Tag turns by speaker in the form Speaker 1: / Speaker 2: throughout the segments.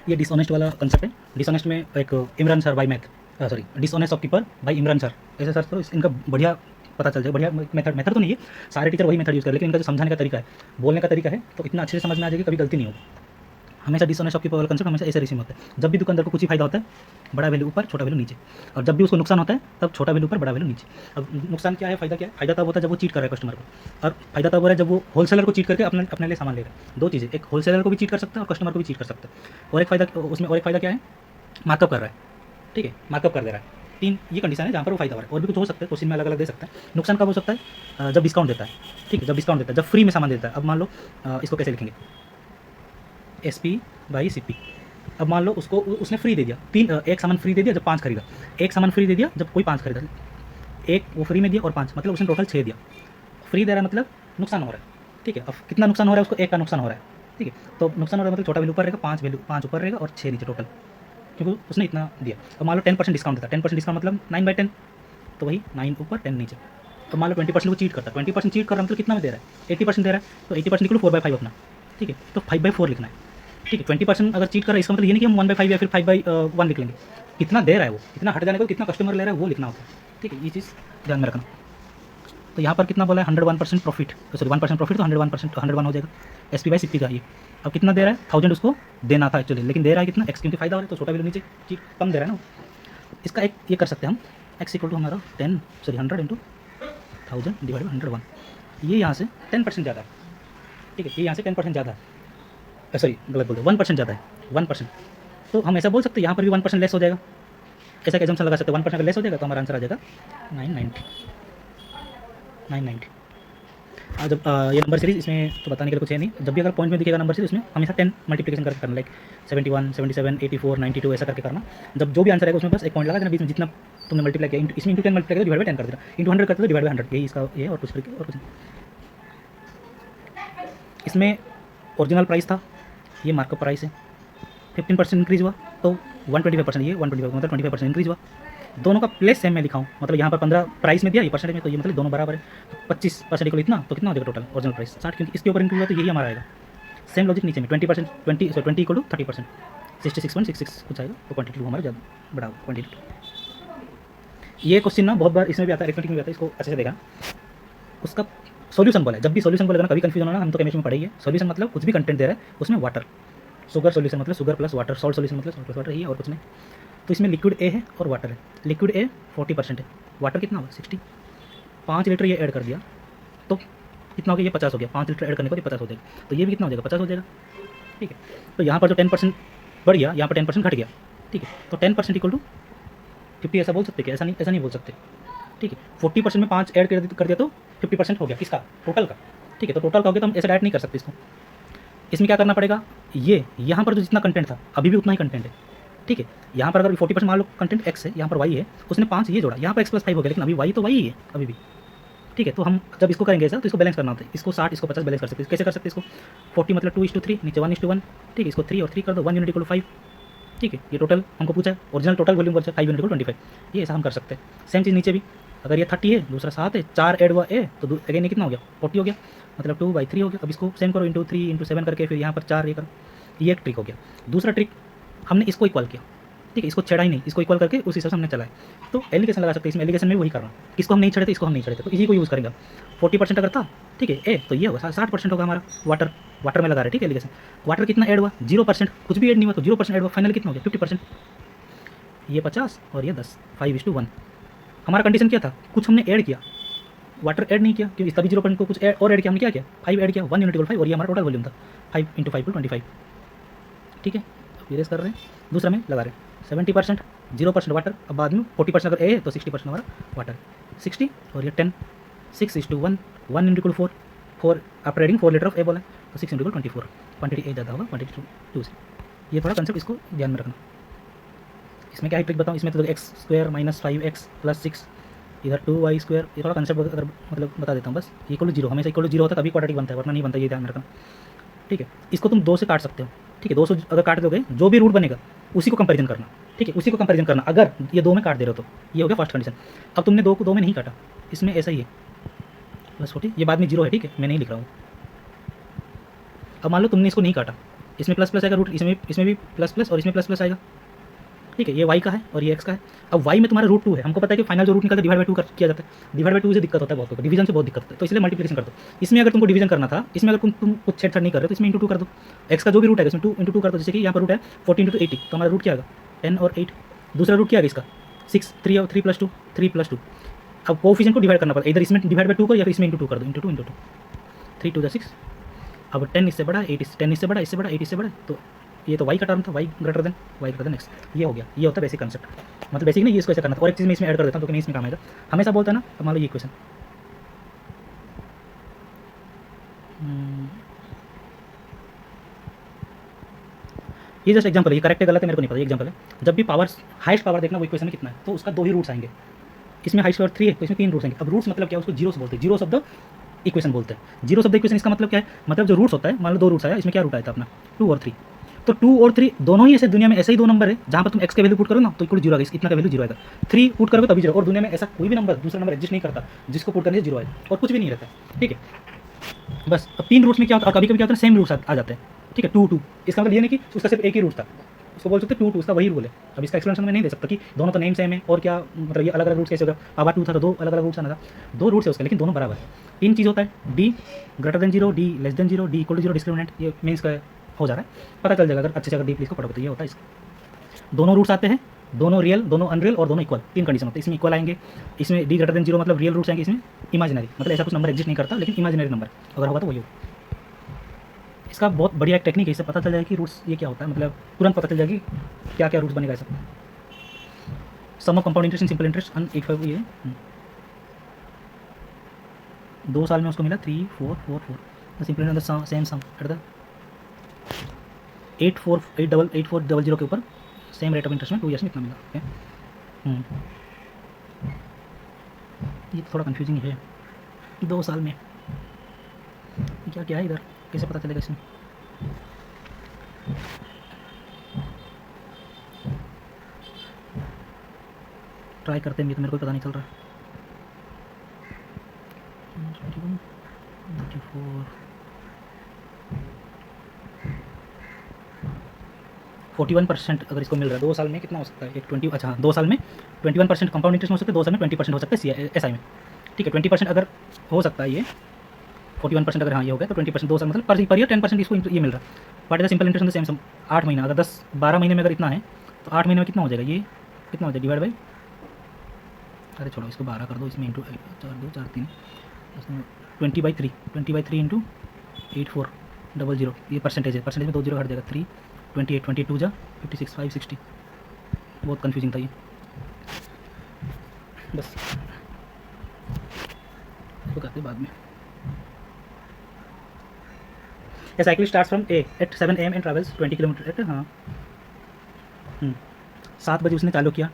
Speaker 1: ये डिसऑनेस्ट वाला कंसेप्ट है। डिसऑनेस्ट में एक Imran sir by math, sorry, dishonest shopkeeper by Imran sir, ऐसे सर्च करो, इनका बढ़िया पता चल जाए। बढ़िया मेथड तो नहीं है, सारे टीचर वही मेथड यूज़ करें, लेकिन इनका जो समझाने का तरीका है, बोलने का तरीका है, तो इतना अच्छे से समझ में आ जाएगी, कभी गलती नहीं होगी। हमेशा डिसऑनेस्ट शॉपकीपर वाला कंसेप्ट हमेशा ऐसे रिसीव होता है। जब भी दुकानदार को कुछ ही फायदा होता है, बड़ा वैल्यू ऊपर, छोटा वैल्यू नीचे, और जब भी उसको नुकसान होता है, तब छोटा वैल्यू ऊपर, बड़ा वैल्यू नीचे। अब नुकसान क्या है, फायदा क्या है? फायदा तब होता है जब वो चीट कर रहा है कस्टमर को, और फायदा तब हो रहा है जब वो होलसेलर को चीट करके अपने अपने लिए सामान ले रहा है। दो चीज़ें, एक होलसेलर को भी चीट कर सकता है और कस्टमर को भी चीट कर सकता है। और एक फायदा उसमें, और एक फायदा क्या है, मार्कअप कर रहा है, ठीक है, मार्कअप कर दे रहा है। तीन ये कंडीशन है जहाँ पर वो फायदा हो रहा है। और भी कुछ हो सकता है, क्वेश्चन में अलग अलग दे सकता है। नुकसान कब हो सकता है? जब डिस्काउंट देता है, ठीक है, जब डिस्काउंट देता है, जब फ्री में सामान देता है। अब मान लो इसको कैसे लिखेंगे, SP बाई CP। अब मान लो उसको उसने फ्री दे दिया, एक सामान फ्री दे दिया जब 5 खरीदा, एक सामान फ्री दे दिया जब कोई 5 खरीदा, एक वो फ्री में दिया और 5, मतलब उसने टोटल 6 दिया। फ्री दे रहा है मतलब नुकसान हो रहा है, ठीक है। अब कितना नुकसान हो रहा है उसको? 1 का नुकसान हो रहा है, ठीक है। तो नुकसान हो रहा है मतलब छोटा वैल्यू ऊपर रहेगा, 5 ऊपर रहेगा और 6 नीचे टोटल, क्योंकि उसने इतना दिया। अब मान लो 10% डिस्काउंट देता है, 10% डिस्काउंट मतलब 9/10, तो वही 9 ऊपर 10 नीचे। तो मान लो 20% वो चीट करता है, 20% चीट कर रहा है मतलब कितना में दे रहा है? 80% दे रहा है, तो 80% निकलो 4/5 अपना, ठीक है। तो 5/4 लिखना है, ठीक है। 20% अगर चीट कर रहा है, इसका मतलब ये नहीं कि हम 1/5 या फिर 5/1 लिख लेंगे। कितना दे रहा है वो, कितना हट जाने का, कितना कस्टमर ले रहा है, वो लिखना होता है, ठीक है। ये चीज़ ध्यान में रखना। तो यहाँ पर कितना बोला है? 101% प्रॉफिट, तो सॉरी 1% प्रॉफिट, तो 101%, 101 हो जाएगा SP/CP का ये। अब कितना दे रहा है? 1000 उसको देना था एक्चुअली, लेकिन दे रहा है कितना? X, क्योंकि फायदा हो रहा है तो छोटा वैल्यू नीचे, चीट कम दे रहा है ना। इसका एक ये कर सकते हैं हम, X = हमारा 100 × 1000 डिवाइड बाई 101। ये यहाँ से 10% ज़्यादा है, ठीक है। ये यहाँ से 10% ज़्यादा है, सॉरी गलत बोल दो, 1% ज़्यादा है, 1%। तो हम ऐसा बोल सकते हैं यहाँ पर भी 1% लेस हो जाएगा, ऐसा एक एजम्पशन लगा सकते हैं। 1% अगर लेस हो जाएगा तो हमारा आंसर आ जाएगा 990। जब ये नंबर सीरीज, इसमें तो बताने के लिए कुछ है नहीं। जब भी अगर पॉइंट में दिखेगा नंबर सीरीज, उसमें हमेशा 10 मल्टीप्लिकेशन करके करना, लाइक 71, 77, 84, 92 ऐसा करके करना। जब जो भी आंसर आएगा उसमें बस एक पॉइंट लगा देना, बीच में जितना तुमने मल्टीप्लाई किया, इसमें इंटू 10 मल्टीप्लाई किया, डिवाइड बाई 10 कर देना, इंटू 100 करते तो डिवाइड बाई 100, यही इसका ये, और कुछ करके और कुछ नहीं। इसमें ओरिजिनल प्राइस था, ये मार्कअप प्राइस है, 15% इंक्रीज़ हुआ, तो 125%, ये 125 मतलब 25% इंक्रीज़ हुआ। दोनों का प्लेस सेम मैं लिखाऊँ, मतलब यहाँ पर 15 प्राइस में दिया, ये परसेंटेज में, तो ये मतलब दोनों बराबर है। तो 25% इक्वल इतना, तो कितना हो जाएगा टोटल ओरिजिनल प्राइस? 60, क्योंकि इसके ऊपर इंक्रीज हुआ तो यही हमारा आएगा। सेम लॉजिक नीचे में 20%, 20 = 30%, 66.66 कुछ आएगा, तो क्वांटिटी हमारा ज़्यादा बड़ा होगा, क्वांटिटी। ये क्वेश्चन ना बहुत बार इसमें भी आता है, अरिथमेटिक में भी आता है, इसको अच्छे से देखा। उसका सॉल्यूशन बोला है, जब भी सॉल्यूशन बोलेगा ना, कभी कंफ्यूजन होना, हम तो केमिस्ट्री में पढ़ेंगे। सॉल्यूशन मतलब कुछ भी कंटेंट दे रहा है उसमें वाटर, शुगर सॉल्यूशन मतलब sugar plus water, salt solution मतलब सॉल्ट प्लस वाटर, ये और कुछ नहीं। तो इसमें लिक्विड A है और वाटर है। लिक्विड A 40% है, वाटर कितना होगा? 60। 5 लीटर ये ऐड कर दिया तो कितना हो गया? ये 50 हो गया। 5 लीटर ऐड करने के बाद ये 50 हो जाएगा, तो ये भी कितना हो जाएगा? 50 हो जाएगा, ठीक है। तो यहाँ पर जो 10% बढ़ गया, यहाँ पर 10% घट गया, ठीक है। तो 10% = 50 ऐसा बोल सकते क्या? ऐसा नहीं बोल सकते, ठीक है। 40% में 5 ऐड कर दिया तो 50% हो गया, किसका? टोटल का, ठीक है। तो टोटल का हो गया, तो हम ऐसे डायरेक्ट नहीं कर सकते इसको। इसमें क्या करना पड़ेगा? ये यहाँ पर जो जितना कंटेंट था अभी भी उतना ही कंटेंट है, ठीक है। यहाँ पर अगर 40% मान लो कंटेंट X है, यहाँ पर Y है, उसने 5 ये जोड़ा, यहाँ पर X + 5 हो गया, लेकिन अभी Y तो Y ही है अभी भी, ठीक है। तो हम जब इसको करेंगे ऐसा, तो इसको बैलेंस करना होता है, इसको 60, इसको 50 बैलेंस कर सकते हैं। कैसे कर सकते हैं इसको? 40 मतलब 2:3, नीचे 1:1, ठीक है। इसको 3 और 3 कर दो, 1 यूनिट = 5, ठीक है। ये टोटल हमको पूछा है, ओरिजिनल टोटल वॉल्यूम बोलता है 5 यूनिट = 25, ये ऐसा हम कर सकते हैं। सेम चीज़ नीचे भी, अगर ये 30 है, दूसरा 7 है, 4 ऐड हुआ A, तो अगेन ये कितना हो गया? 40 हो गया, मतलब 2/3 हो गया। अब इसको सेम करो, इंटू 3 इंटू 7 करके, फिर यहाँ पर 4 ये करो। ये एक ट्रिक हो गया। दूसरा ट्रिक, हमने इसको इक्वल किया, ठीक है, इसको छेड़ा ही नहीं, इसको इक्वल करके उस हिसाब से हमने चलाया, तो एलिगेशन लगा सकते हैं। इसमें एलिगेशन में वही करना, किसको हम नहीं छेड़े थे, इसको हम नहीं छेड़े थे, तो इसी को यूज़ करेंगे। 40% अगर था, ठीक है, ए, तो ये होगा 60% होगा हमारा वाटर में लगा रहे हैं, ठीक है। एलिगेशन वाटर कितना ऐड हुआ? 0%, कुछ भी ऐड नहीं हुआ, तो 0% ऐड हुआ, फाइनल कितना हो गया? 50%। ये 50 और ये 10, 5:1। हमारा कंडीशन क्या था? कुछ हमने ऐड किया, वाटर ऐड नहीं किया, क्योंकि तभी 0% को कुछ और ऐड किया, हमने क्या किया? 5 ऐड किया, 1 यूनिट = 5, और ये हमारा टोटल वॉल्यूम था, 5 × 5 = 25, ठीक है। इरेज कर रहे हैं, दूसरा में लगा रहे हैं 70%, 0% वाटर। अब बाद में 40% अगर ए है तो 60% हमारा वाटर, 60 और ये 10, 6:1, 1 × 4, 4 आफ्टर एडिंग 4 लीटर ऑफ ए बोला है, तो 6 × 24, क्वांटिटी ए ज़्यादा होगा, क्वांटिटी 2 से। ये थोड़ा कंसेप्ट इसको ध्यान में रखना। इसमें क्या है ट्रिक बताऊँ? इसमें तो x² - 5x + 6, इधर 2y², ये थोड़ा कंसेप्ट अगर मतलब बता देता हूँ बस। = 0, हमेशा = 0 होता है तभी क्वाड्रेटिक बनता है, वरना नहीं बनता, ये ध्यान में रखना, ठीक है। इसको तुम 2 से काट सकते हो, ठीक है। 2 से अगर काट दोगे, जो भी रूट बनेगा उसी को कंपैरिजन करना, ठीक है, उसी को कंपैरिजन करना। अगर ये 2 में काट दे रहे हो तो ये हो गया फर्स्ट कंडीशन। अब तुमने 2 को 2 में नहीं काटा, इसमें ऐसा ही है, +40, ये बाद में 0 है, ठीक है, मैं नहीं लिख रहा हूँ। अब मान लो तुमने इसको नहीं काटा, इसमें प्लस प्लस आएगा रूट, इसमें भी प्लस प्लस और इसमें प्लस प्लस आएगा, ठीक है। ये y का है और ये x का है। अब y में तुम्हारा रूट 2 है, हमको पता है कि फाइनल जो रूट निकलता है डिवाइड बाई 2 किया जाता है। डिवाइड बाई 2 से दिक्कत होता है बहुत को, डिवीजन से बहुत दिक्कत होता है, तो इसलिए मल्टीप्लिकेशन कर दो। इसमें अगर तुमको डिवीजन करना था, इसमें अगर तुम कुछ छेड़छाड़ नहीं कर रहे तो इसमें इंटू 2 कर दो। x का जो भी रूट है इसमें 2 इंटू 2 कर दो। जैसे कि यहाँ पर रूट है 14 इंटू 80, तो हमारा रूट क्या आएगा 10 और 8। दूसरा रूट क्या आएगा इसका 6, 3 और 3 + 2, 3 + 2। अब कोएफिशिएंट को डिवाइड करना पड़ता है, इधर इसमें डिवाइड बाई 2 करो या फिर इसमें इंटू 2 कर दो, इंटू 2 इंटू 2, 3 2 6। अब 10 इससे बड़ा, 8 10 इससे बड़ा, इससे बड़ा, 8 इससे बड़ा, तो ये तो y का टर्म था, y ग्रेटर देन x। ये हो गया, ये होता है बेसिक कंसेप्ट। मतलब बेसिक नहीं, ये इसको ऐसे करना था। और एक चीज़ मैं इसमें ऐड कर देता हूँ तो नहीं इसमें काम आएगा, हमेशा बोलता है ना। अब मान लो ये इक्वेशन, ये जस्ट एग्जांपल है, ये करेक्ट है गलत है मेरे को नहीं पता, ये एग्जांपल है। जब भी पावर हाईएस्ट पावर देखना वो इक्वेशन में कितना है, तो उसका 2 ही रूट्स आएंगे। इसमें हाईएस्ट पावर 3 है तो इसमें 3 रूट्स आएंगे। अब रूट्स मतलब क्या है, उसको जीरो से बोलते हैं, जीरो शब्द इक्वेशन बोलते हैं। जीरो शब्द इक्वेशन इसका मतलब क्या है, मतलब जो रूट्स होता है, मान लो 2 रूट्स आया, इसमें क्या रूट आया था अपना 2 और 3, तो 2 और 3 दोनों ही ऐसे दुनिया में ऐसे ही 2 नंबर है जहाँ पर तुम x का वैल्यू पुट करो ना तो इक्वल 0 आएगा, इतना का वैल्यू 0 आएगा। 3 पुट करोगे तभी 0, और दुनिया में ऐसा कोई भी नंबर दूसरा नंबर एग्जिस्ट नहीं करता जिसको पुट करने से 0 आएगा, और कुछ भी नहीं रहता है, ठीक है। बस अब 3 रूट्स में क्या होता है, और कभी कभी क्या होता है सेम रूट्स आ जाते हैं, ठीक है। 2 2 इसका मतलब ये नहीं कि उसका सिर्फ एक ही रूट था, उसको बोल सकते 2 2, उसका वही रूल है। अब इसका एक्सप्लेनेशन मैं नहीं दे सकता कि दोनों तो नेम सेम है और क्या मतलब ये अलग अलग रूट्स कैसे होगा। पावर 2 था तो 2 अलग अलग रूट्स आना था, 2 रूट्स है उसका, लेकिन दोनों बराबर है। 3 चीज़ होता है, d greater than 0, d less than 0, d equal to 0 discriminant, ये मीन्स का हो जा रहा है, पता चल जाएगा अगर अच्छे से अगर डीपली इसको पढ़ोगे तो ये होता है इसका। दोनों रूट्स आते हैं, दोनों रियल, दोनों अनरियल और दोनों इक्वल, 3 कंडीशन होते हैं। इसमें इक्वल आएंगे, इसमें d ग्रेटर देन 0 मतलब रियल रूट्स आएंगे, इसमें इमेजिनरी मतलब ऐसा कुछ नंबर एग्जिस्ट नहीं करता लेकिन इमेजिनरी नंबर अगर होगा तो वही होगा। इसका बहुत बढ़िया एक टेक्निक है, इससे पता चल जाएगा कि रूट्स ये क्या होता है, मतलब तुरंत पता चल जाएगी क्या क्या रूट्स बनेगा। ऐसा sum of compound interest in simple interest 85, ये 2 साल में उसको मिला 3 4 4 4, simple interest same sum at the 8400 के ऊपर सेम रेट ऑफ इंटरेस्ट में 2 ईयर्स में इतना मिला। ओके, ये थोड़ा कंफ्यूजिंग है 2 साल में क्या क्या है इधर, कैसे पता चलेगा इसमें। ट्राई करते हैं, तो मेरे को पता नहीं चल रहा। 41% अगर इसको मिल रहा है 2 साल में कितना हो सकता है, एक 20, अच्छा 2 साल में 21% कंपाउंड इंटरेस्ट हो सकता है, 2 साल में 20% हो सकता है SI में, ठीक है। 20% अगर हो सकता है ये, 41% अगर हाँ ये हो गया तो 20% 2 साल मतलब पर ईयर 10% इसको ये मिल रहा है। बट सिंपल इंटरेस्ट सेम सम 8 महीना, अगर 10-12 महीने में अगर इतना है तो 8 महीने में कितना हो जाएगा, ये कितना हो जाएगा डिवाइड बाई, अरे छोड़ो इसको 12 कर दो, इसमें इंटू 4 2 4 3, 20/3 इंटू 8400, ये परसेंटेज है, परसेंटेज में 2 0 हट जाएगा, 3 28 22 जा 56 560। बहुत कन्फ्यूजिंग था ये, बस इसको करते बाद में। A cyclist starts from A at 7 AM and travels 20 kilometre at, हाँ 7 बजे उसने चालू किया,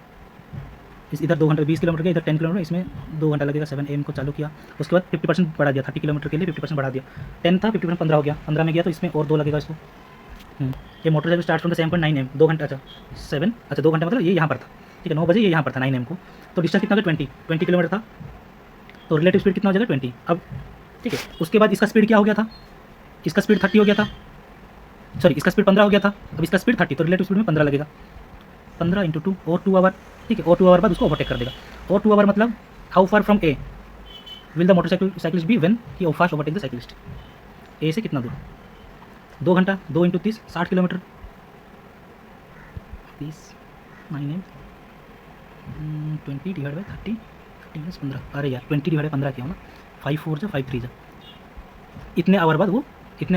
Speaker 1: इस इधर 2 घंटे 20 किलोमीटर के, इधर 10 किलोमीटर, इसमें 2 घंटा लगेगा। 7 AM को चालू किया, उसके बाद 50% बढ़ा दिया, 30 किलोमीटर के लिए 50% बढ़ा दिया। 10 था 50% 15 हो गया, 15 में गया तो इसमें और 2 लगेगा इसको। ये motorcycle start from the 7.9 AM, 2 घंटा, अच्छा 7, अच्छा 2 घंटे मतलब ये यहाँ पर था, ठीक है 9 बजे ये यहाँ पर था 9 AM को, तो डिस्टेंस कितना हो गया 20 किलोमीटर था, तो रिलेटिव स्पीड कितना हो जाएगा 20। अब ठीक है, उसके बाद इसका स्पीड क्या हो गया था, इसका स्पीड 30 हो गया था, सॉरी इसका स्पीड 15 हो गया था, अब इसका स्पीड 30, तो रिलेटिव स्पीड में 15 लगेगा, 15 × 2 और 2 आवर, ठीक है, और 2 आवर बाद उसको ओवरटेक कर देगा। और 2 आवर मतलब how far from A will the motorcyclist be when he fast overtake the cyclist, A से कितना दूर, 2 घंटा, 2 × 30 60 किलोमीटर, 30 9 AM 20 डिवाइड बाई 30 15, अरे यार 20 डिवाइड बाई 15 किया हो ना, 5 4 जा 5 3 जा, इतने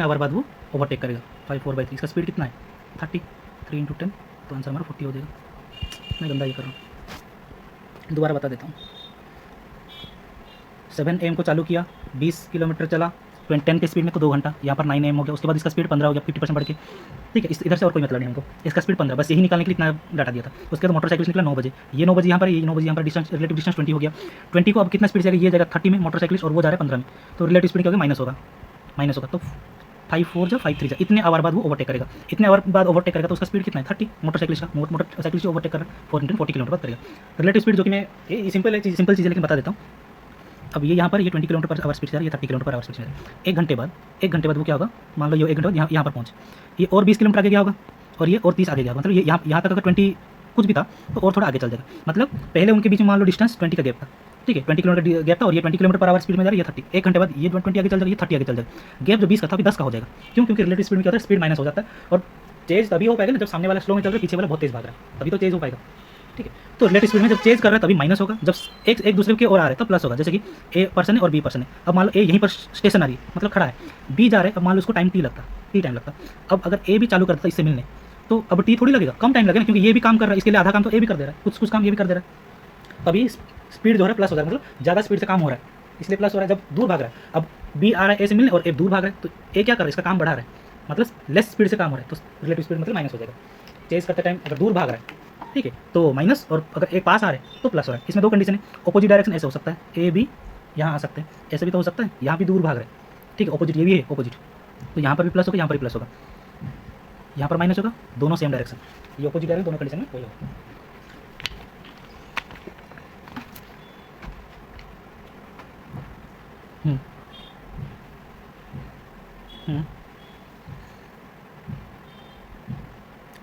Speaker 1: आवर बाद वो ओवरटेक करेगा। 5 4/3, इसका स्पीड कितना है 30, 3 × 10, तो आंसर हमारा 40 हो जाएगा। मैं गंदा ये कर रहा हूँ, दोबारा बता देता हूँ। 7 AM को चालू किया, 20 किलोमीटर चला 10 के स्पीड में, तो 2 घंटा, यहाँ पर 9 AM हो गया, उसके बाद इसका स्पीड 15 हो गया, 50% बढ़ के, ठीक है। इधर से और कोई मतलब नहीं हमको, इसका स्पीड 15, बस यही निकालने के लिए इतना डाटा दिया था। उसके बाद मोटरसाइकिल निकला 9 बजे, ये 9 बजे यहाँ पर, ये 9 बजे यहाँ पर, डिस्टेंस रिलेटिव डिस्टेंस 20 हो गया। 20 को अब कितना स्पीड जाएगा, ये जाएगा 30 में मोटरसाइकिलिस्ट और वो जा रहा है 15 में, तो रिलेटिव स्पीड क्या होगा माइनस होगा, तो 5 4 जा 5 3 जा, इतने आवर बाद वो ओवरटेक करेगा। इतने आवर बाद ओवरटेक करेगा तो उसका स्पीड कितना है 30, मोटरसाइकिलिस्ट का, मोटरसाइकिलिस्ट ओवरटेक कर 4 × 40 किलोमीटर बाद करेगा। रिलेटिव स्पीड जो कि मैं ये सिंपल चीज़ है लेकिन बता देता हूँ। अब ये यहाँ पर ये 20 किलोमीटर पर आवर स्पीड से जा रहा है, ये 30 किलोमीटर पर आवर स्पीड से जा रहा है। एक घंटे बाद वो क्या होगा, मान लो ये 1 घंटे बाद यहाँ पर पहुँचे, ये और 20 किलोमीटर आगे गया होगा और ये और 30 आगे गया, मतलब ये यहाँ तक अगर 20 कुछ भी था तो और थोड़ा आगे चल जाएगा। मतलब पहले उनके बीच में मान लो डिस्टेंस 20 का गैप था, ठीक है, 20 किलोमीटर गैप था और ये 20 किलोमीटर पर आवर स्पीड में जा रहा है, ये 30। 1 घंटे बाद ये 20 आगे चल जाएगा, ये 30 आगे चल जाएगा। गैप जो 20 का था अभी 10 का हो जाएगा। क्यों? क्योंकि रिलेटिव स्पीड में क्या होता है, स्पीड माइनस हो जाता है और चेज तभी हो पाएगा ना जब सामने वाला स्लो में चल रहा है, पीछे वाला बहुत तेज भाग रहा है, तभी तो चेज हो पाएगा, ठीक है। तो रिलेटिव स्पीड में जब चेज कर रहा है तभी माइनस होगा, जब एक दूसरे के और आ रहे हैं तब प्लस होगा। जैसे कि ए पर्सन है और बी पर्सन है, अब मान लो ए यहीं पर स्टेशन आ रही है, मतलब खड़ा है, बी जा रहा है, अब मान लो उसको टाइम टी टाइम लगता। अब अगर ए भी चालू करता है इससे मिलने तो अब टी थोड़ी लगेगा, कम टाइम लगेगा, क्योंकि ये भी काम कर रहा है, इसके लिए आधा काम तो ए भी कर दे रहा है, कुछ काम ये भी कर दे रहा है, तभी स्पीड जो है प्लस हो रहा है, मतलब ज़्यादा स्पीड से काम हो रहा है इसलिए प्लस हो रहा है। जब दूर भाग रहा है, अब बी आ रहा है ए से मिलने और ए दूर भाग रहा है, तो ए क्या कर रहा है, इसका काम बढ़ा रहा है, मतलब लेस स्पीड से काम हो रहा है, तो रिलेटिव स्पीड मतलब माइनस हो जाएगा। चेज करते टाइम अगर दूर भाग रहा है, ठीक है, तो माइनस, और अगर एक पास आ रहे हैं तो प्लस हो रहा है। इसमें 2 कंडीशन है, अपोजिट डायरेक्शन ऐसे हो सकता है, ए बी यहाँ आ सकते हैं, ऐसे भी तो हो सकता है, यहाँ भी दूर भाग रहे हैं, ठीक है, अपोजिट ये भी है अपोजिट, तो यहाँ पर भी प्लस होगा, यहाँ पर भी प्लस होगा, यहाँ पर माइनस होगा, दोनों सेम डायरेक्शन, ये अपोजिट डायरेक्शन दोनों कंडीशन में वही होगा।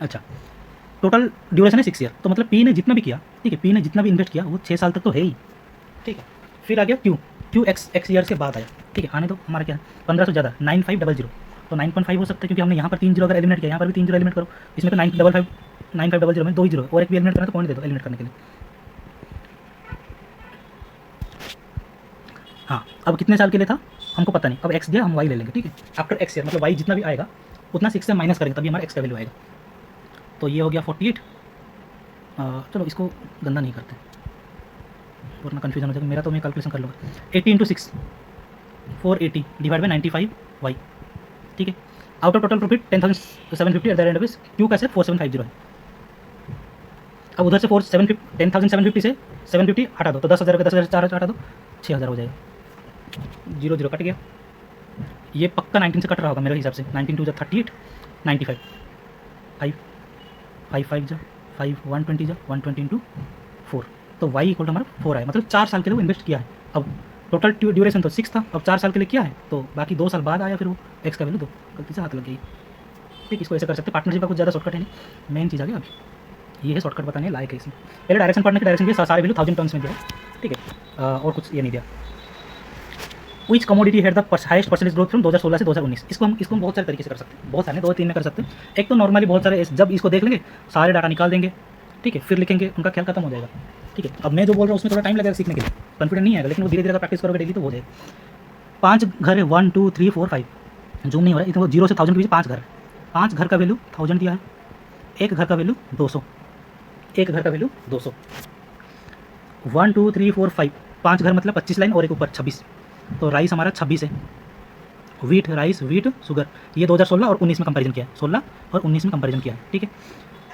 Speaker 1: अच्छा, टोटल ड्यूरेशन है 6 ईयर, तो मतलब पी ने जितना भी किया, ठीक है, पी ने जितना भी इन्वेस्ट किया वो 6 साल तक तो है ही, ठीक है। फिर आ गया क्यू एक्स ईयर के बाद आया, ठीक है, आने तो हमारा क्या है 1500 से ज़्यादा 9500, तो 9.5 हो सकता है, क्योंकि हमने यहाँ पर 3 जीरो अगर एलिमिनेट किया, यहाँ पर भी 3 जीरो एलिमिनेट करो, इसमें तो 9500 में 2 ही जीरो और एक भी एलिमिनेट करना तो पॉइंट दे दो एलिमिनेट करने के लिए। हाँ, अब कितने साल के लिए था हमको पता नहीं, अब एक्स दिया, हम वाई ले लेंगे, ठीक है। आफ्टर एक्स ईयर मतलब वाई जितना भी आएगा उतना 6 से माइनस करेंगे तभी हमारा एक्स का वैल्यू आएगा। तो ये हो गया 48। चलो इसको गंदा नहीं करते, वरना कन्फ्यूजन हो जाएगा मेरा, तो मैं कैलकुलेशन कर लूँगा। 80 × 6 480 डिवाइड बाई 95 वाई, ठीक है। Out of total profit 10,750 at the end of Q कैसे 4750 है। अब उधर से 10,750 से 750 हटा दो, तो 10,000 का 10,000 4 हटा दो, 6,000 हो जाएगा, 0 0 कट गया। ये पक्का 19 से कट रहा होगा मेरे हिसाब से, 19 2 38 95 5 5 5 जा 5 120 जा 120 × 4, तो वाई इक्वल टू हमारा 4 आया, मतलब 4 साल के लिए वो इन्वेस्ट किया है। अब टोटल ड्यूरेशन तो 6 था, अब 4 साल के लिए किया है, तो बाकी 2 साल बाद आया फिर वो एक्स का वैल्यू 2, गलती से हाथ लग गई, ठीक। इसको ऐसे कर सकते, पार्टनरशिप का कुछ ज़्यादा शॉर्टकट है नहीं, मेन चीज़ आ गया अभी, ये है शॉर्टकट बताने लायक है इसमें। पहले डायरेक्शन पढ़ने की डायरेक्शन दिया, सारे वैल्यू 1000 टर्म्स में दिया, ठीक है, और कुछ ये नहीं दिया। Which commodity had the highest percentage growth from 2016 से 2019, इसको हम बहुत सारे तरीके से कर सकते हैं, बहुत सारे 2-3 में कर सकते हैं। एक तो नॉर्मली बहुत सारे, जब इसको देख लेंगे सारे डाटा निकाल देंगे, ठीक है, फिर लिखेंगे, उनका ख्याल खत्म हो जाएगा, ठीक है। अब मैं जो बोल रहा हूँ उसमें थोड़ा टाइम लगेगा सीखने के लिए, कॉन्फिडेंट नहीं आएगा, लेकिन वो धीरे धीरे प्रैक्टिस करोगे डेली तो हो जाएगा। 5 घर है, 1 2 3 4 5, जूम नहीं हो रहा है, इतना 0 से 1000 के बीच 5 घर, 5 घर का वैल्यू 1000 दिया है, एक घर का वैल्यू 200, एक घर का वैल्यू 200, 1 2 3 4 5, 5 घर मतलब 25 लाइन और एक ऊपर 26, तो राइस हमारा 26 है। वीट राइस वीट शुगर, ये 2016 और 19 में कंपैरिजन किया है, 16 और 19 में कंपैरिजन किया है, ठीक है।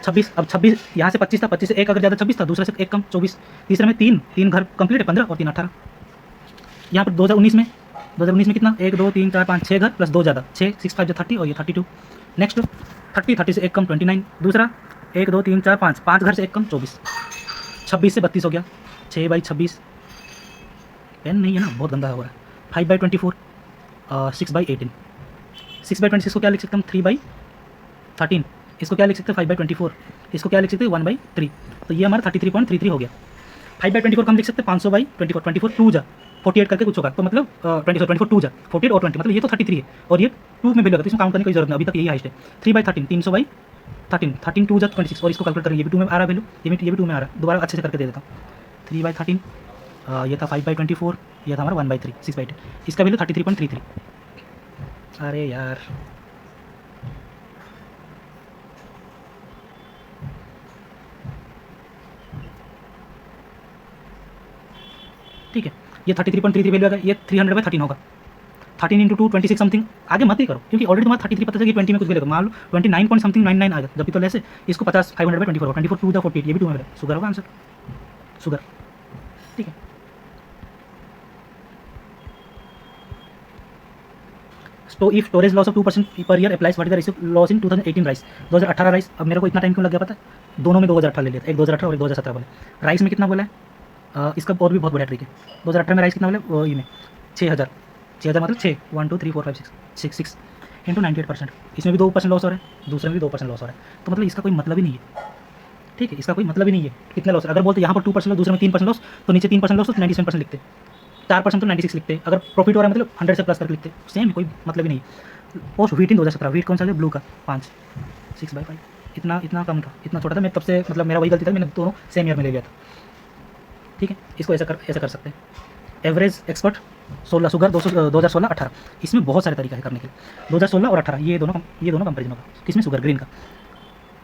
Speaker 1: 26, अब 26 यहाँ से 25 था, 25 से एक अगर ज़्यादा 26 था, दूसरे से एक कम 24, तीसरे में 3 घर कंप्लीट है 15 और 3 18। यहाँ पर 2019 में कितना 1 2 3 4 5 6 घर प्लस 2 ज़्यादा 6 6 5 जो 30 और ये 32। नेक्स्ट 30 से एक कम 29, दूसरा 1 2 3 4 5 घर से एक कम 24, 26 से 32 हो गया, 6/26, पेन नहीं है ना, बहुत गंदा हो रहा है, 5/24, 6/18, 6/26 को क्या लिख सकते हैं 3/13, इसको क्या लिख सकते हैं 5/24, इसको क्या लिख सकते हैं 1/3, तो ये हमारा 33.33 हो गया। 5/24 को हम लिख सकते हैं 500/24, 24 2 जा 48 करके कुछ होगा, तो मतलब 24 2 जा 48 और 20, मतलब ये तो 33 है और ये 2 में वैल्यू होगा, तो इसमें काउंट करने की जरूरत नहीं, अभी तक यही हाइस्ट है। 3/13 300/13, 13 2 जा 26, और इसको कैलकुलेट करेंगे, ये भी 2 में आ रहा है वैल्यू, ये भी 2 में आ रहा है, दोबारा अच्छे से करके दे देता हूँ। 3/13, ये था 5/24, ये था हमारा 1/3 6/10, इसका वैल्यू 33.33। अरे यार ठीक है, ये 33.33 वैल्यू आएगा, ये 300/13 होगा, 13 × 2 26 समथिंग, आगे मत ही करो क्योंकि ऑलरेडी तुम्हारा 33 पता चल गया, 20 में कुछ भी लगेगा, मान लो 29 पॉइंट समथिंग 99 आ जाए, जब भी तो लेसे इसको 50 500/24 होगा, 24 2 × 48, ये भी 2 में मिलेगा, शुगर होगा आंसर, शुगर, ठीक है। तो if storage loss of 2% per year applies, what is the ratio loss in 2018 rice, 2018 rice. अब मेरे को इतना टाइम क्यों लग गया पता है, दोनों में 2018 ले लिया था, एक 2018 और एक 2017 बोले, राइस में कितना बोला है इसका और भी बहुत बढ़िया ट्रिक है। 2018 में राइस कितना बोले ये में 6000, 6000 मतलब 6 1 2 3 4 5 6 6 इंटू 98%। इसमें भी 2% लॉस हो रहा है, दूसरे में भी 2% लॉस हो रहा है, तो मतलब इसका कोई मतलब ही नहीं है। ठीक है, इसका कोई मतलब ही नहीं है कितने लॉस। अगर बोलते यहाँ पर 2% लॉस, दूसरे में 3% लॉस, तो नीचे 3% लॉस तो 97% लिखते, 4% तो 96 लिखते। अगर प्रॉफिट हो रहा है मतलब 100 से प्लस करके लिखते, सेम है, कोई मतलब ही नहीं है। पोस्ट वीट इन 2017, वीट कौन सा है ब्लू का 5 6/5, इतना कम था, इतना छोटा था। मैं तब से मतलब मेरा वही गलती था, मैंने दोनों सेम ईयर में ले लिया था। ठीक है, इसको ऐसा कर सकते हैं। एवरेज एक्सपर्ट 16 शुगर 2016 18, इसमें बहुत सारे तरीका है करने के लिए। 2016 और 18 ये दोनों कंपेरिजन होगा। किसमें? शुगर ग्रीन का।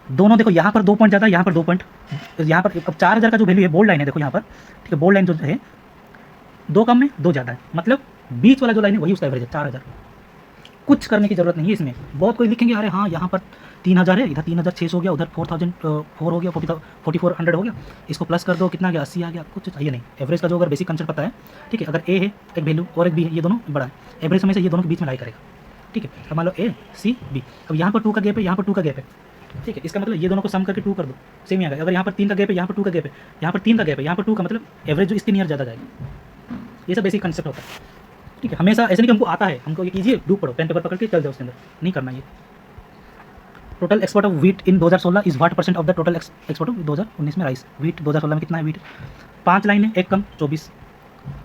Speaker 1: दोनों देखो, यहाँ पर 2 पॉइंट ज़्यादा, यहाँ पर 2 पॉइंट, यहाँ पर अब 4000 का जो वैल्यू है, बोल्ड लाइन है देखो यहाँ पर। ठीक है, बोल्ड लाइन जो है 2 कम में 2 ज़्यादा है, मतलब बीच वाला जो लाइन है वही उसका एवरेज है 4000। कुछ करने की ज़रूरत नहीं है इसमें। बहुत कोई लिखेंगे अरे हाँ यहाँ पर 3000 है, इधर 3600 हो गया, उधर 4004 हो गया, 4400 हो गया, इसको प्लस कर दो, कितना आ गया 80 आ गया। कुछ चाहिए नहीं। एवरेज का जो अगर बेसिक कंसेप्ट पता है, ठीक है, अगर ए है एक वैल्यू और एक बी है, ये दोनों बड़ा है, एवरेज हमेशा ये दोनों के बीच में लाई करेगा। ठीक है, अब मान लो ए सी बी, अब यहाँ पर 2 का गैप है, यहाँ पर 2 का गैप है। ठीक है, इसका मतलब ये दोनों को सम करके 2 कर दो, सेम ही आ गया। अगर यहाँ पर 3 का गैप है, यहाँ पर 2 का गैप है, यहाँ पर 3 का गैप है, यहाँ पर 2 का, मतलब एवरेज जो इसके नियर ज़्यादा जाएगा। ये सब बेसिक कंसेप्ट होता है। ठीक है, हमेशा ऐसे नहीं कि हमको आता है, हमको ये कीजिए, डूब पड़ो, पेन पेपर पकड़ के चल जाओ उसके अंदर, नहीं करना ये। Total export of wheat in 2016 is what percent of the total export of 2019 में राइस। वीट 2016 में कितना है वीट? 5 लाइन है, एक कम 24।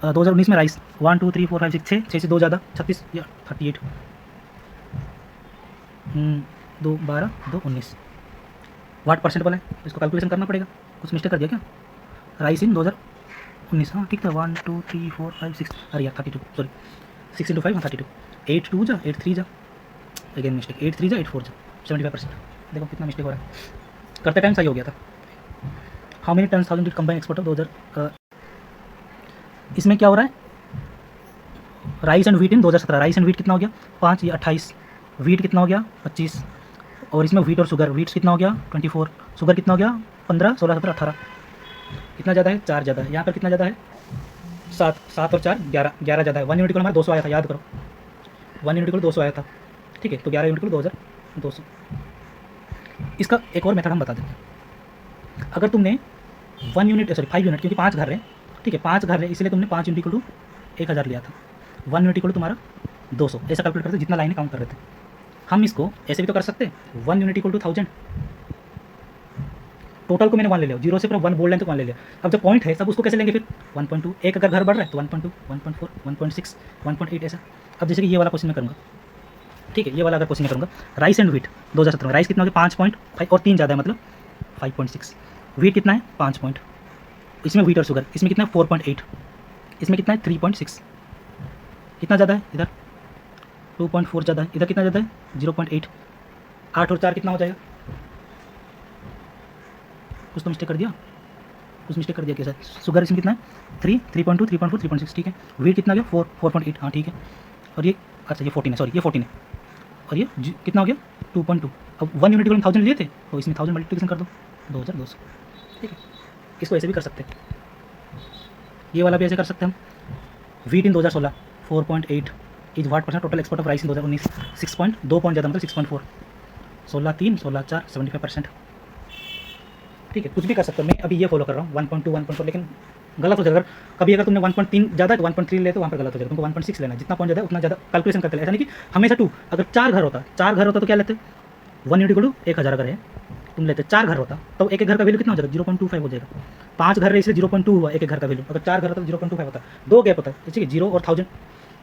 Speaker 1: 2019 में राइस 1 2 3 4 5 6 6 से 2 ज़्यादा 36 या 38, 2 12 2 19। व्हाट परसेंट बोला है, इसको कैलकुलेशन करना पड़ेगा। कुछ मिस्टेक कर दिया क्या? राइस इन 2019, हाँ ठीक था। 1 2 3 4 5 6, अरे यार 32, सॉरी 6 इंटू 5 हाँ 32, 8 2 जा 8 3 जा, अगेन मिस्टेक, 8 3 जा 8 4 जा, 75%। देखो कितना मिस्टेक हो रहा है, करते टाइम सही हो गया था। How many tons thousand combine export of 2000। इसमें क्या हो रहा है, rice and wheat in 2017, rice and wheat कितना हो गया 5 या 28, वीट कितना हो गया 25, और इसमें वीट और शुगर, वीट कितना हो गया 24, शुगर कितना हो गया 15 16 17 18, कितना ज़्यादा है 4 ज़्यादा है। यहाँ पर कितना ज़्यादा है 7, 7 और 4 11, 11 ज़्यादा है। 1 यूनिट को हमारा 200 आया था, याद करो 1 यूनिट को 200 आया था। ठीक है, तो 11 यूनिट को 2200। इसका एक और मेथड हम बता देते हैं। अगर तुमने 1 यूनिट सॉरी 5 यूनिट, क्योंकि 5 घर है, ठीक है 5 घर है, इसलिए तुमने 5 यूनिट को 1000 लिया था, 1 यूनिट को तुम्हारा 200, ऐसा कैलकुलेट करते जितना लाइन काउंट कर रहे थे। हम इसको ऐसे भी तो कर सकते हैं, 1 यूनिट इक्वल टू 1000, टोटल को मैंने 1 ले लिया, 0 से पूरा 1 बोल्ड लाइन तक 1 ले लिया। अब जो पॉइंट है सब उसको कैसे लेंगे फिर 1.2, एक अगर घर बढ़ रहा है तो 1.2 1.4 1.6 1.8 ऐसा। अब जैसे कि ये वाला क्वेश्चन मैं करूँगा, ठीक है, ये वाला अगर क्वेश्चन मैं करूँगा, राइस एंड वीट 2017 में राइस कितना हो गया 5.5 और 3 ज़्यादा है मतलब 5.6, वीट कितना है 5 पॉइंट, इसमें वीट और शुगर, इसमें कितना है 4.8, इसमें कितना है 3.6, कितना ज़्यादा है इधर 2.4 ज़्यादा है, इधर कितना ज़्यादा है 0.8, 8 और 4 कितना हो जाएगा, कुछ तो मिस्टेक कर दिया, क्या सर, शुगर इसमें कितना है 3 3.2 3.4 3.6, ठीक है, वीट कितना गया 4.8, हाँ ठीक है, और ये अच्छा ये 14 है, सॉरी ये 14 है, और ये कितना हो गया 2.2। अब 1 यूनिट को 1000 लिए थे तो इसमें 1000 मल्टीप्लिकेशन कर दो 2200। ठीक है, इसको ऐसे भी कर सकते हैं, ये वाला भी ऐसे कर सकते हैं हम। Wheat in 2016 4.8 is what percent total export of rice in 2019, 6.2 point ज़्यादा मतलब 6.4, 16 3 16 4 75%। ठीक है, कुछ भी कर सकते हो। मैं अभी ये फॉलो कर रहा हूँ 1.2 1.4, लेकिन गलत हो जाएगा। अभी अगर तुमने 1.3 ज़्यादा है तो 1.3 ले तो वहाँ पर गलत हो जाएगा, तुमको 1.6 लेना है, जितना पॉइंट ज़्यादा है उतना ज़्यादा कैलकुलेशन करते हैं। ऐसा नहीं कि हमेशा 2, अगर 4 घर होता तो क्या लेते 1 यूनिट को 1000 अगर है तुम लेते, 4 घर होता तो एक घर का वैल्यू कितना हो जाएगा 0.25 हो जाएगा। 5 घर है इसलिए 0.2 हुआ एक घर का वैल्यू, अगर 4 घर होता तो 0.25 होता, 2 गैप होता है, ठीक है, 0 और 1000,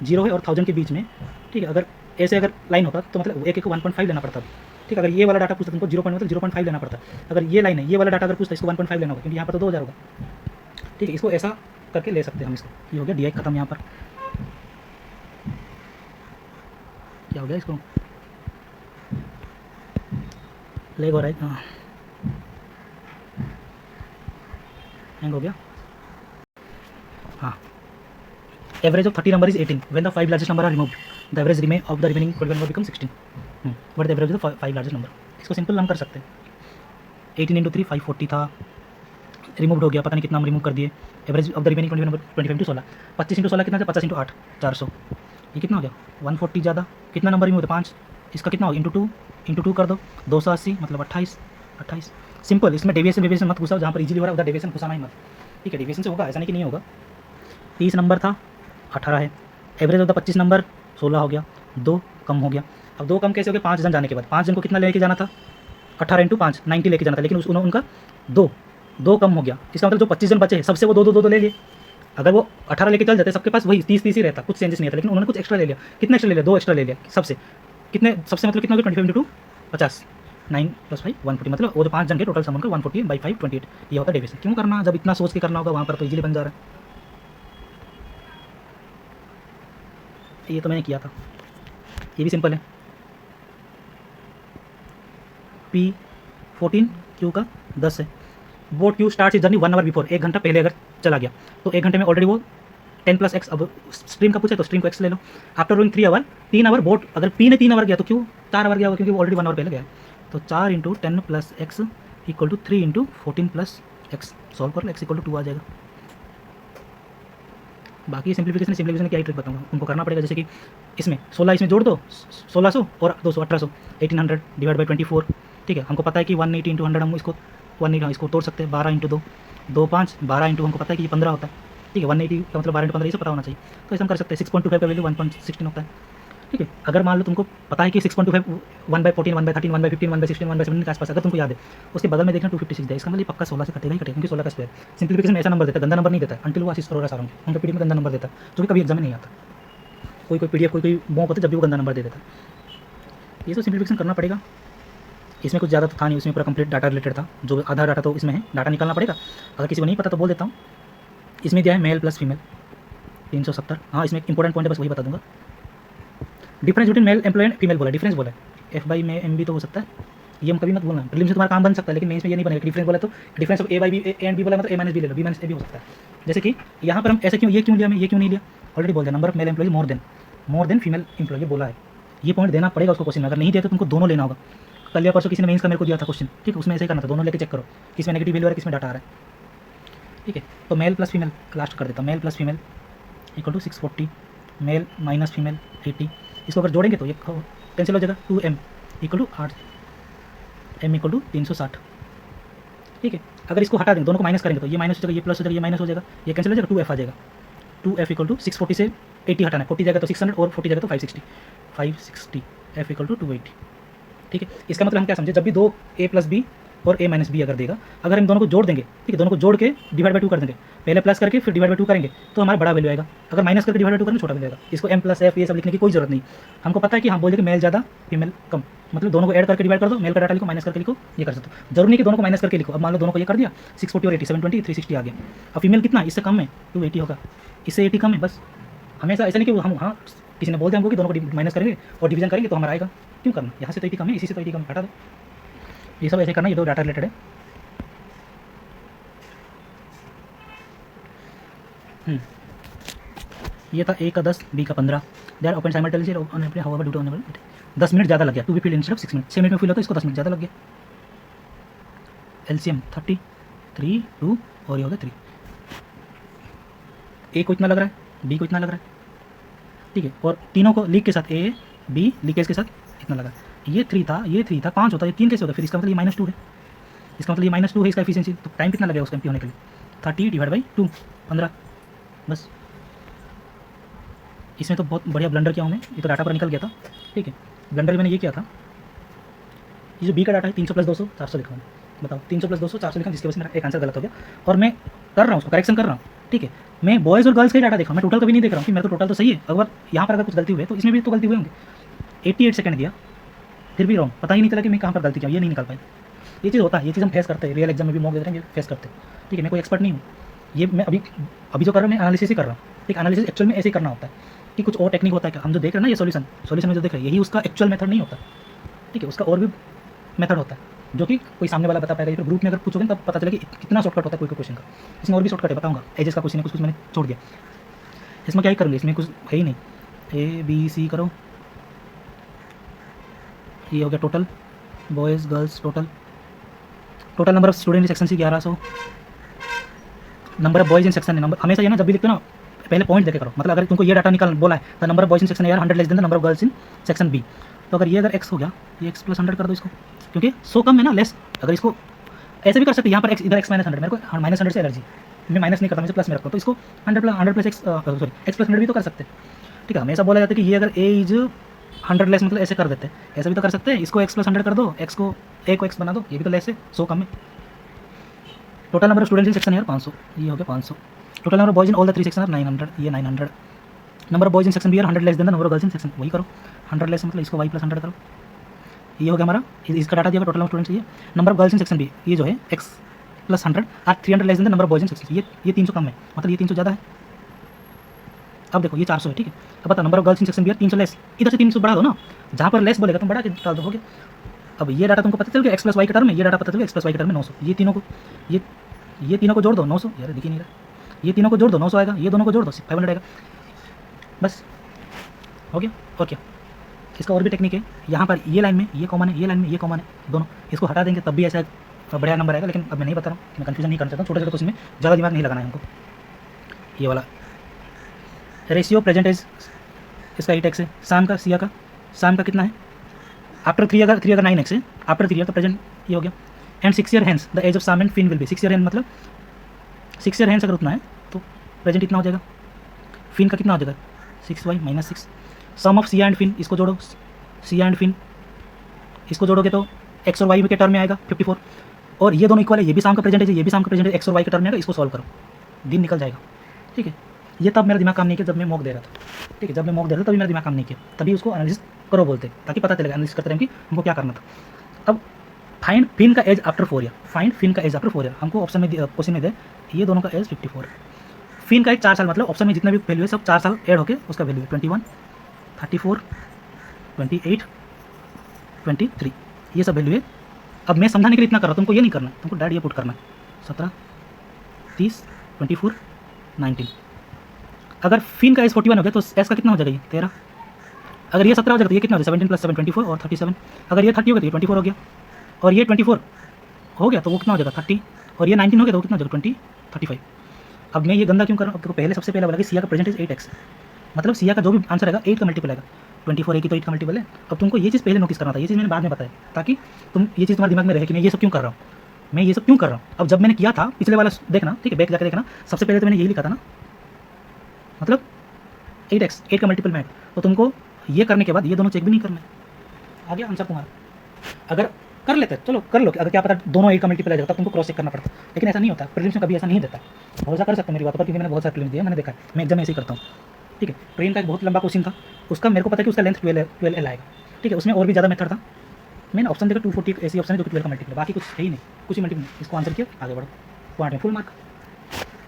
Speaker 1: 0 है और 1000 के बीच में। ठीक है, अगर ऐसे अगर लाइन होता तो मतलब एक 1.5 लेना पड़ता। ठीक है, अगर ये वाला डाटा पूछता तुमको 0 मतलब 0.5 लेना पड़ता। अगर ये लाइन है, ये वाला डाटा अगर पूछता इसको 1.5 लेना होगा, क्योंकि यहाँ पर तो 2000 होगा। ठीक है, इसको ऐसा करके ले सकते हैं हम इसको। ये हो गया डी आई खत्म। यहाँ पर क्या हो गया, इसको लेग हो रहा है, हैंग हो गया। हाँ, average of 30 number is 18 when the 5 largest number are removed, the average remain of the remaining 12 number become 16, but the average of 5 largest number. इसको सिंपल हम कर सकते हैं, 18 इंटू 3 540 था, रिमूव हो गया, पता नहीं कितना हम रिमूव कर दिए। Average of the remaining 20 number 25 into 16, 25 into 16 कितना था, 50 इंटू 8 400, ये कितना हो गया 140 ज़्यादा, कितना नंबर रिमूव होता 5, इसका कितना हो इंटू 2 कर दो 280 मतलब 28। सिंपल, इसमें डेविएशन मत घुसाओ, जहाँ पर इजीली हो रहा है उधर डेविएशन घुसाना ही मत। ठीक है, डिविएशन से होगा, ऐसा नहीं कि नहीं होगा। 30 नंबर था 18 है, एवरेज होता 25 नंबर 16 हो गया, 2 कम हो गया। अब 2 कम कैसे हो गया, 5 जन जाने के बाद 5 जन को कितना लेके जाना था, 18 × 5 90 लेके जाना था, लेकिन उनका 2 कम हो गया। इसका मतलब जो 25 जन बचे हैं सबसे वो 2 ले लिए। अगर वो 18 लेके चल जाते सबके पास वही 30 ही रहता, कुछ चेंजेस नहीं आता, लेकिन उन्होंने कुछ एक्स्ट्रा ले लिया। कितना एक्स्ट्रा ले लिया, 2 एक्स्ट्रा ले लिया सबसे। कितने सबसे मतलब कितना हो गया, 25 × 2 50, 9 + 5 140, मतलब वो जो 5 जन के टोटल सम उनका 140/5 28। ये होता है डेविएशन। क्यों करना, जब इतना सोच के करना होगा वहाँ पर तो इजीली बन जा रहा है। ये तो मैंने किया था, ये भी सिंपल है। P14 Q का 10 है। Boat Q start journey 1 hour before, 1 घंटा पहले अगर चला गया तो 1 घंटे में ऑलरेडी वो 10 + x, अब स्ट्रीम का पूछे तो स्ट्रीम को x ले लो। After rowing 3 hour, 3 hour boat, अगर P ने 3 आवर गया तो Q 4 आवर गया होगा, क्योंकि वो ऑलरेडी 1 आवर पहले गया है। तो 4 × 10 + x = 3 × 14 + x, सॉल्व कर लो, x = 2 आ जाएगा। बाकी सिंप्लीफिकेशन क्या ट्रिक बताऊंगा, उनको करना पड़ेगा। जैसे कि इसमें 16 इसमें जोड़ दो, 1600 और 200 1800, 1800 / 24। ठीक है, हमको पता है कि 180 × 100 हम इसको 180 इसको तोड़ सकते हैं। 12 × 2 2 5, 12 × हमको पता है कि ये 15 होता है। ठीक है, 180 का मतलब 12 × 15 ये सब पता होना चाहिए, तो ऐसा हम कर सकते हैं। 6.25 का वैल्यू 1.16 होता है। ठीक है, अगर मान लो तुमको पता है कि 6.25 1/14 1/13 1/15 1/16 1/17 के आसपास, अगर तुमको याद है, उसके बगल में देखना 256 है, इसका मतलब पक्का 16 से कटेगा ही कटेगा, क्योंकि 16 का स्क्वायर। सिंप्लीफिकेशन में ऐसा नंबर देता है, गंदा नंबर नहीं देता है, अंटिल वो आशीष अरोड़ा सारंग उनका पीडीएफ में गंदा नंबर देता है, जो कि कभी एग्जाम में नहीं आता। कोई पीडीएफ कोई मॉक होता है, जब भी वो गंदा नंबर दे देता है। ये तो सिंप्लीफिकेशन करना पड़ेगा। इसमें कुछ ज़्यादा तो था नहीं, उसमें पूरा कंप्लीट डाटा रिलेटेड था, जो आधा डाटा तो इसमें है, डाटा निकालना पड़ेगा। अगर किसी को नहीं पता तो बोल देता हूँ। इसमें दिया है मेल + फीमेल 370। हाँ, इसमें इंपॉर्टेंट पॉइंट है, बस वही बता दूंगा। Difference between male employ and female बोला, डिफरेंस बोला है, F/M भी तो हो सकता है, ये हम कभी मत बोलना। प्रीलिम्स से तुम्हारा काम बन सकता है, लेकिन मेंस में ये नहीं बनेगा। डिफरेंस बोला तो difference of A/B, A and B बोला मतलब A - B ले लो, B - A भी हो सकता है। जैसे कि यहाँ पर हम ऐसे क्यों, ये क्यों लिया, मैं ये क्यों नहीं लिया, ऑलरेडी बोल दिया। Number of male employ more than female employ बोला है, ये पॉइंट देना पड़ेगा उसको क्वेश्चन में। अगर नहीं दिया तो तुमको दोनों लेना होगा। कल या परसों किसी ने मेंस का मेरे को दिया था क्वेश्चन, ठीक है, उसमें ऐसे ही करना था, दोनों लेके चेक करो किसमें नेगेटिव वैल्यू है, किसमें डाटा आ रहा है। ठीक है, तो मेल + फीमेल लास्ट कर देता हूँ। Male + female = 640, male - female 80। इसको अगर जोड़ेंगे तो ये कैंसिल हो जाएगा, 2m = 8, m = 360। ठीक है, अगर इसको हटा देंगे, दोनों को माइनस करेंगे तो ये माइनस हो जाएगा, ये प्लस हो जाएगा, ये माइनस हो जाएगा, ये कैंसिल हो जाएगा, 2f आ जाएगा। 2f = 640 से 80 हटाना है, 40 जाएगा तो 600 और 40 जाएगा तो 560, f = 280। ठीक है, इसका मतलब हम क्या समझे, जब भी दो A + B और A - B अगर देगा, अगर हम दोनों को जोड़ देंगे, ठीक है, दोनों को जोड़ के / 2 कर देंगे, पहले प्लस करके फिर / 2 करेंगे तो हमारा बड़ा वैल्यू आएगा। अगर माइनस करके / 2 करेंगे छोटा वैल्यू आएगा। इसको M + F ये सब लिखने की कोई जरूरत नहीं, हमको पता है कि हम बोल देंगे मेल ज़्यादा फीमेल कम, मतलब दोनों को ऐड करके डिवाइड कर दो, मेल का डाटा लिखो, माइनस करके लिखो, ये कर सकते हो। जरूरी नहीं कि दोनों को माइनस करके लिखो। अब मान लो दोनों को ये कर दिया, 640 और 80 720 360 आ गया। अब फीमेल कितना, इससे कम है 280 होगा, इससे 80 कम है। बस हमेशा ऐसा नहीं कि हम, हाँ किसी ने बोल दिया हमको कि दोनों को माइनस करेंगे और डिवीजन करेंगे तो हमारा आएगा। क्यों करना, यहाँ से तो 80 कम है, इसी से तो 80 कम, हटा दो। ये सब ऐसे करना, ये दो डाटा रिलेटेड है। ये था A का 10, B का 15। They are open simultaneously on every however due to on 10 minute ज़्यादा लग गया, to be fill instead of 6 minute. 6 minute में फिल होता है, इसको 10 मिनट ज़्यादा लग गया। LCM 30, 3 2 और ये हो गया 3। A को इतना लग रहा है, B को इतना लग रहा है, ठीक है, और तीनों को लीक के साथ A B लीकेज के साथ इतना लगा। ये 3 था, ये 3 था, 5 होता है, 3 कैसे होता है, फिर इसका मतलब ये -2 है, इसका मतलब ये -2 है इसका एफिशिएंसी। तो टाइम कितना लगेगा उसका एमपी होने के लिए, 30 / 2 15। बस इसमें तो बहुत बढ़िया ब्लंडर किया हूँ मैं, ये तो डाटा पर निकल गया था। ठीक है, ब्लंडर मैंने ये किया था, ये जो B का डाटा है 300 + 200 400 लिखा हूँ। बताओ 300 + 200 400 लिखा, जिसकी वजह से मेरा एक आंसर गलत हो गया और मैं कर रहा हूँ उसको करेक्शन कर रहा हूँ। ठीक है, मैं बॉयज़ और गर्ल्स का ही डाटा देखा, मैं टोटल कभी नहीं देख रहा हूँ कि मेरा तो टोटल तो सही है। अगर यहाँ पर अगर कुछ गलती हुई है तो इसमें भी तो गलती हुए होंगे। 88 सेकंड दिया, फिर भी रॉन्ग, पता ही नहीं चला कि मैं कहाँ पर गलती किया, ये नहीं निकाल पाया। ये चीज़ होता है, ये चीज़ हम फेस करते हैं, रियल एग्जाम में भी मॉक दे रहे हैं, फेस करते हैं। ठीक है, मैं कोई एक्सपर्ट नहीं हूँ, ये मैं अभी जो कर रहा हूँ मैं एनालिसिस ही कर रहा हूँ। ठीक, एनालिसिस एक्चुअल में ऐसे ही करना होता है कि कुछ और टेक्निक होता है। हम जो देख रहे हैं ना, ये सॉल्यूशन में जो देख रहे हैं, यही उसका एक्चुअल मेथड नहीं होता। ठीक है, उसका और भी मेथड होता है जो कि कोई सामने वाला बता पाएगा, फिर ग्रुप में अगर पूछोगे तब पता चलेगा कि कितना शॉर्टकट होता है कोई क्वेश्चन का। इसमें और भी शॉर्टकट है, बताऊंगा। एजेस का क्वेश्चन है, कुछ मैंने छोड़ दिया, इसमें क्या ही करूँगी, इसमें कुछ है ही नहीं। ABC करो, ये हो गया total boys girls, total number of student in section C 1100, number of boys in section number. हमेशा ये ना जब भी लिखते हो ना, पहले पॉइंट देके करो। मतलब अगर तुमको ये डाटा निकाल बोला है तो number of boys in section A 100 less than the number of girls in section B। तो अगर ये अगर x हो गया, ये x + 100 कर दो इसको, क्योंकि 100 कम है ना, लेस। अगर इसको ऐसे भी कर सकते हैं, यहाँ पर x इधर x - 100, मेरे को -100 से एलर्जी, मैं माइनस नहीं करता, मैं इसे प्लस में रखता हूँ, तो इसको 100 plus x sorry x plus 100 भी तो कर सकते हैं। ठीक है, हमेशा बोला जाता है कि ये अगर ए इज 100 लेस मतलब ऐसे कर देते हैं, ऐसे भी तो कर सकते हैं, इसको एक्स प्लस 100 कर दो, एक्स को ए को एक्स बना दो, ये भी तो लेस है, 100 कम है। Total number of students in section यार 500, ये हो गया 500। Total number of boys in all the 3 section are 900, ये 900। Number of boys in section B are 100 less than the number of girls in section, वही करो 100 लेस मतलब इसको y plus 100 करो, ये हो गया हमारा, इसका डाटा दिया टोटल नंबर स्टूडेंट्स। ये number of girls in section B, ये जो है x plus 100 are 300 less than the number of boys in section, ये 300 कम है, मतलब ये 300 ज़्यादा है। अब देखो ये 400 है, ठीक है। अब बता number of girls in section B are 300 less, इधर से 300 बढ़ा दो ना, जहाँ पर लेस बोलेगा तुम बढ़ा के डाल दो, हो गया। अब ये डाटा तुमको पता चल गया एक्स प्लस वाई के टर्म में, ये डाटा पता चल गया एक्स प्लस वाई के टर्म में 900, ये तीनों को ये तीनों को जोड़ दो 900, यार दिख ही नहीं रहा, ये तीनों को जोड़ दो 900 आएगा, ये दोनों को जोड़ दो 500 आएगा, बस हो गया। और क्या, इसका और भी टेक्निक है, यहाँ पर ये लाइन में ये कॉमन है, ये लाइन में ये कॉमन है, दोनों इसको हटा देंगे तब भी ऐसा बढ़िया नंबर आएगा, लेकिन अब मैं नहीं बता रहा हूँ, मैं कन्फ्यूजन नहीं करना चाहता हूँ, छोटे छोटे क्वेश्चन में ज़्यादा दिमाग नहीं लगाना है हमको। ये वाला रेशियो प्रेजेंट एज, इसका 8x है, शाम का सिया का, शाम का कितना है आफ्टर 3, अगर 9x है आफ्टर 3 तो प्रेजेंट ये हो गया। And 6 year hence the age of Sam and Fin will be, 6 year hence मतलब 6 ईयर हैंस अगर उतना है तो प्रेजेंट इतना हो जाएगा, फिन का कितना हो जाएगा 6y minus 6। Sum of Siya and Fin, इसको जोड़ो, सिया एंड फिन इसको जोड़ोगे तो एक्स और वाई के टर्म में आएगा 54, और ये दोनों इक्वल है, ये भी शाम का प्रेजेंट है, ये भी शाम का प्रेजेंट है, एक्स और वाई के टर्म में आएगा, इसको सॉल्व करो, दिन निकल जाएगा। ठीक है, ये तब मेरा दिमाग काम नहीं किया जब मैं मॉक दे रहा था, ठीक है, जब मैं मॉक दे रहा था तभी मेरा दिमाग काम नहीं किया, तभी उसको एनालिसिस करो बोलते, ताकि पता चलेगा एनालिसिस करते रहें कि हमको क्या करना था। अब फाइंड फिन का age after 4 year, find Fin का एज आफ्टर 4 ईयर, हमको ऑप्शन में क्वेश्चन में दे ये दोनों का एज 54 है, फिन का एज 4 साल, मतलब ऑप्शन में जितना भी वैल्यू है सब 4 साल ऐड होकर उसका वैल्यू है 21, 34, 28, 23, ये सब वैल्यू है। अब मैं समझाने के लिए इतना कर रहा हूँ, तुमको ये नहीं करना, तुमको डायरेक्ट ये पुट करना है 17, 30, 24, 19। अगर फिन का एज 41 हो गया तो एस का कितना हो जाएगा ये 13, अगर ये 17 हो जाएगा तो ये कितना हो जाएगा 17 प्लस 7 24 और 37, अगर ये 30 हो गया तो ये 24 हो गया, और ये 24 हो गया तो वो कितना हो जाएगा 30, और ये 19 हो गया तो वो कितना हो जाएगा 35। अब मैं ये गंदा क्यों कर रहा हूँ, तो पहले सबसे पहले बोला कि सिया का प्रेजेंट इज 8x, मतलब सिया का जो भी आंसर आएगा 8 का मल्टीपल आएगा, 24 एक ही तो 8 का मल्टीपल है। अब तुमको ये चीज़ पहले नोटिस करना था, ये चीज़ मैंने बाद में बताया, ताकि तुम ये चीज़ तुम्हारे दिमाग में रहे कि मैं ये सब क्यों कर रहा हूँ, मैं ये सब क्यों कर रहा हूँ। अब जब मैंने किया था पिछले वाला देखना, ठीक है, बैक जाकर देखना, सबसे पहले तो मैंने यही लिखा था ना, मतलब 8x 8 का मल्टीपल में, तो तुमको ये करने के बाद ये दोनों चेक भी नहीं करना है, आ गया आंसर तुम्हारा। अगर कर लेते चलो कर लो, अगर क्या पता दोनों 8 का मल्टीपल आ जाता, तुमको क्रॉस चेक करना पड़ता, लेकिन ऐसा नहीं होता, प्रीलिम्स में कभी ऐसा नहीं देता। भरोसा कर सकते मेरी बात पर, क्योंकि मैंने बहुत सारे प्रीलिम्स दिए, मैंने देखा है, मैं एग्जाम ऐसे ही करता हूँ। ठीक है, ट्रेन का एक बहुत लंबा क्वेश्चन था, उसका मेरे को पता है कि उसका लेंथ 12L आएगा, ठीक है, उसमें और भी ज़्यादा मेथड था, मैंने ऑप्शन देखा 240 ऐसी ऑप्शन है जो कि 12 का मल्टीपल, बाकी कुछ है ही नहीं, कुछ ही मल्टीपल, इसको आंसर किया आगे बढ़ो, पॉइंट में फुल मार्क।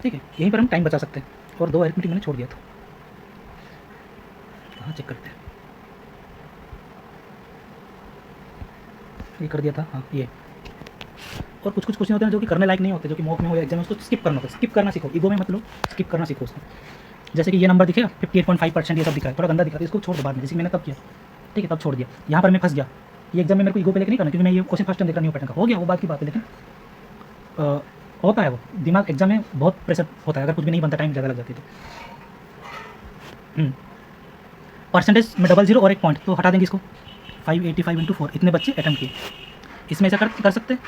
Speaker 1: ठीक है, यहीं पर हम टाइम बचा सकते हैं, और 2 अरिथमेटिक मैंने छोड़ दिया था, कहाँ चेक करते हैं, ये कर दिया था, हाँ ये। और कुछ क्वेश्चन होते हैं जो कि करने लायक नहीं होते, जो कि मॉक में हो एग्जाम में, उसको स्किप करना होता है, स्किप करना सीखो, ईगो में मतलब स्किप करना सीखो उसमें। जैसे कि ये नंबर दिखेगा 58.5%, ये सब दिखा है, थोड़ा गंदा दिखा है, इसको छोड़ दो बाद में, जैसे मैंने तब किया, ठीक है, तब छोड़ दिया, यहाँ पर मैं फंस गया, ये एग्जाम में मेरे को ईगो पे लेके नहीं करना, क्योंकि मैं ये क्वेश्चन फर्स्ट टाइम देख रहा न्यू पैटर्न का, हो गया वो बात की बात है, लेकिन होता है वो दिमाग एग्जाम में बहुत प्रेशर होता है, अगर कुछ भी नहीं बनता टाइम ज़्यादा लग जाती है तो। परसेंटेज में 00 और एक पॉइंट तो हटा देंगे इसको, 585 × 4 इतने बच्चे अटेम्प्ट किए, इसमें ऐसा कर सकते हैं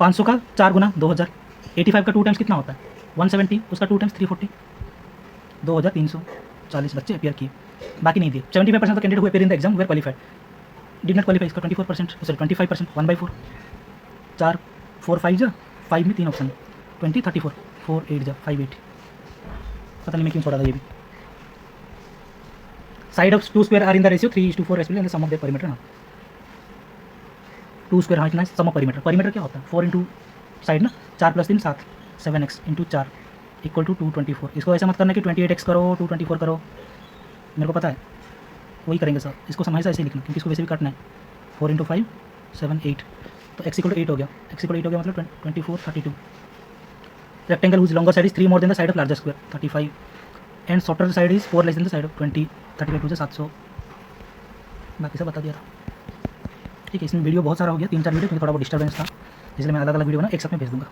Speaker 1: 500 का 4 गुना 2000, 85 का 2 टाइम्स कितना होता है 170, उसका 2 टाइम्स 340, 2340 बच्चे अपियर किए, बाकी नहीं दिए। 75% of candidate who appear in the exam were qualified, did not qualify, इसका 24% सॉरी 25%, 1/4, 4 4 5 जा 5 में 3 ऑप्शन 20 34 4 8 जा 580, पता नहीं मैं क्यों छोड़ा था ये भी। Side of 2 square are in the ratio 3:4 respectively and the sum of the perimeter, ना 2 स्क्वायर हाँ इतना सम ऑफ पेरीमीटर, पेरीमीटर क्या होता है 4 इंटू साइड ना, 4 + 3 7, 7x × 4 इक्वल टू 224। इसको ऐसा मत करना कि 28x करो 224 करो, मेरे को पता है वही करेंगे सर, इसको हमेशा ऐसे ही लिखना, क्योंकि इसको वैसे भी काटना है, 4 × 5 7 8, तो x = 8 हो गया, x = 8 हो गया मतलब 24 32। Rectangle whose longer side is 3 more than the side of larger square 35 and shorter side is 4 less than the side of 20, 35 से 700, बाकी सब बता दिया था। ठीक है, इसमें वीडियो बहुत सारा हो गया, 3-4 वीडियो, क्योंकि थोड़ा बहुत डिस्टर्बेंस था, इसलिए मैं अलग अलग वीडियो ना एक साथ में भेज दूँगा।